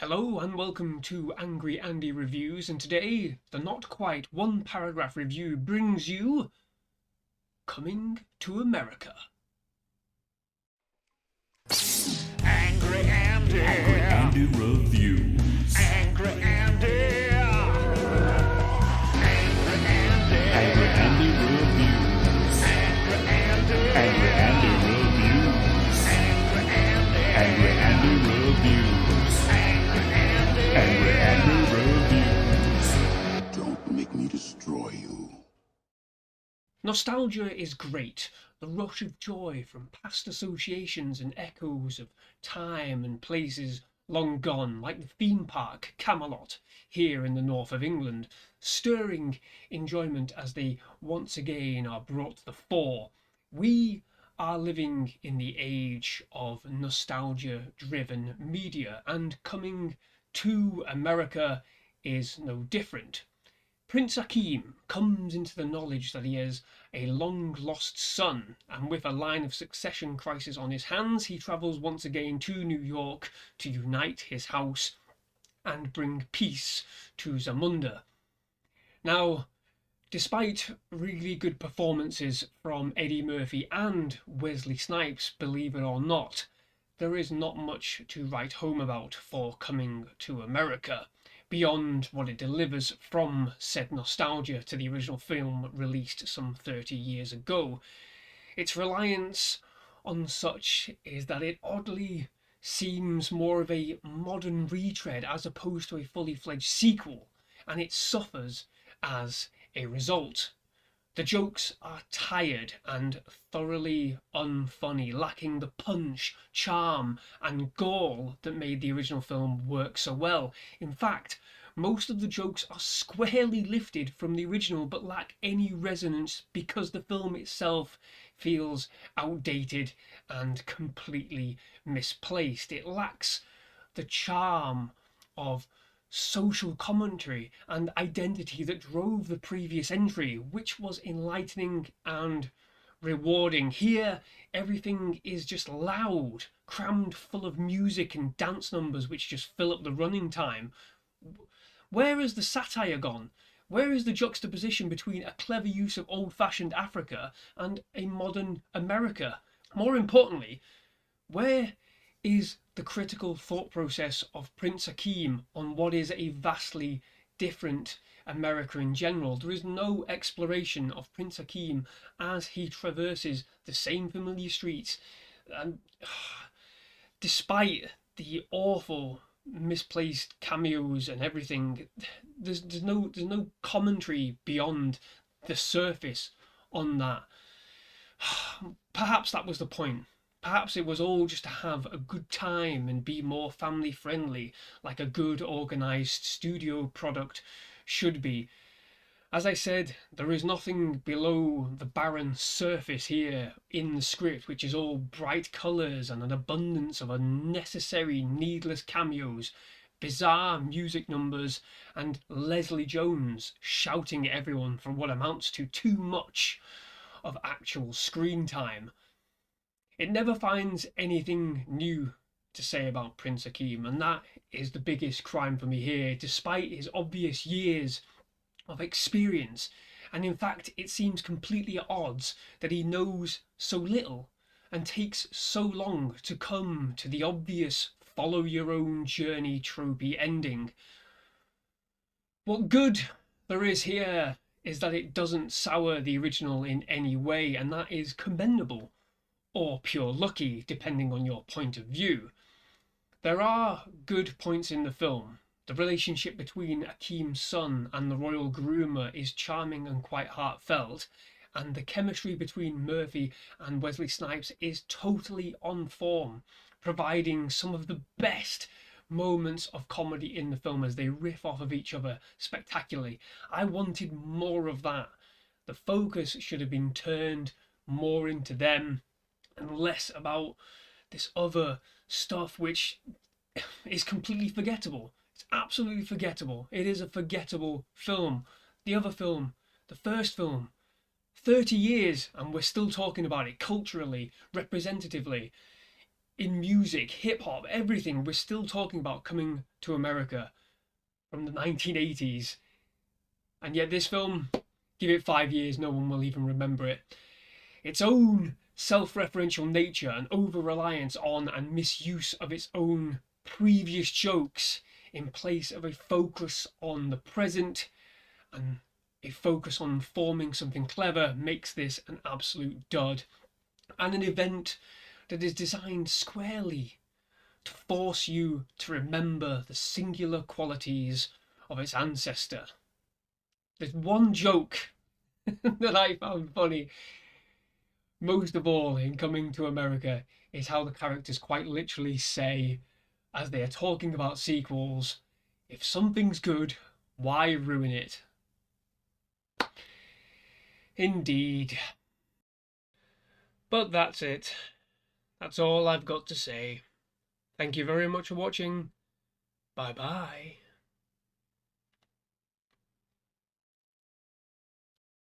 Hello and welcome to Angry Andy Reviews, and today the not quite one paragraph review brings you Coming to America. Angry Andy. Angry Andy Reviews. Angry Andy. Angry Andy. Angry Andy Reviews. Angry Andy. Angry Andy Reviews. Angry Andy. Angry Andy Reviews. Angry Andy Reviews. Don't make me destroy you. Nostalgia is great, the rush of joy from past associations and echoes of time and places long gone, like the theme park Camelot here in the north of England, stirring enjoyment as they once again are brought to the fore. We are living in the age of nostalgia-driven media, and Coming to America is no different. Prince Akeem comes into the knowledge that he has a long-lost son, and with a line of succession crisis on his hands, he travels once again to New York to unite his house and bring peace to Zamunda. Now, despite really good performances from Eddie Murphy and Wesley Snipes, believe it or not, there is not much to write home about for Coming to America, beyond what it delivers from said nostalgia to the original film released some 30 years ago. Its reliance on such is that it oddly seems more of a modern retread as opposed to a fully fledged sequel, and it suffers as a result. The jokes are tired and thoroughly unfunny, lacking the punch, charm, and gall that made the original film work so well. In fact, most of the jokes are squarely lifted from the original but lack any resonance because the film itself feels outdated and completely misplaced. It lacks the charm of social commentary and identity that drove the previous entry, which was enlightening and rewarding. Here, everything is just loud, crammed full of music and dance numbers which just fill up the running time. Where is the satire gone? Where is the juxtaposition between a clever use of old-fashioned Africa and a modern America? More importantly, where is the critical thought process of Prince Akeem on what is a vastly different America in general? There is no exploration of Prince Akeem as he traverses the same familiar streets, and despite the awful misplaced cameos and everything, there's no commentary beyond the surface on that. Perhaps that was the point. Perhaps it was all just to have a good time and be more family friendly, like a good organised studio product should be. As I said, there is nothing below the barren surface here in the script, which is all bright colours and an abundance of unnecessary, needless cameos, bizarre music numbers, and Leslie Jones shouting at everyone for what amounts to too much of actual screen time. It never finds anything new to say about Prince Akeem, and that is the biggest crime for me here, despite his obvious years of experience. And in fact, it seems completely at odds that he knows so little and takes so long to come to the obvious follow your own journey tropey ending. What good there is here is that it doesn't sour the original in any way, and that is commendable, or pure lucky, depending on your point of view. There are good points in the film. The relationship between Akeem's son and the royal groomer is charming and quite heartfelt, and the chemistry between Murphy and Wesley Snipes is totally on form, providing some of the best moments of comedy in the film as they riff off of each other spectacularly. I wanted more of that. The focus should have been turned more into them and less about this other stuff which is completely forgettable. It's absolutely forgettable. It is a forgettable film. The other film, the first film, 30 years and we're still talking about it culturally, representatively. in music, hip hop, everything, we're still talking about coming to America from the 1980s. And yet this film, give it 5 years, no one will even remember it. Its own self-referential nature and over-reliance on and misuse of its own previous jokes in place of a focus on the present and a focus on forming something clever makes this an absolute dud. And an event that is designed squarely to force you to remember the singular qualities of its ancestor. There's one joke that I found funny, most of all in Coming to America, is how the characters quite literally say, as they are talking about sequels, if something's good, why ruin it? Indeed. But that's it. That's all I've got to say. Thank you very much for watching. Bye bye.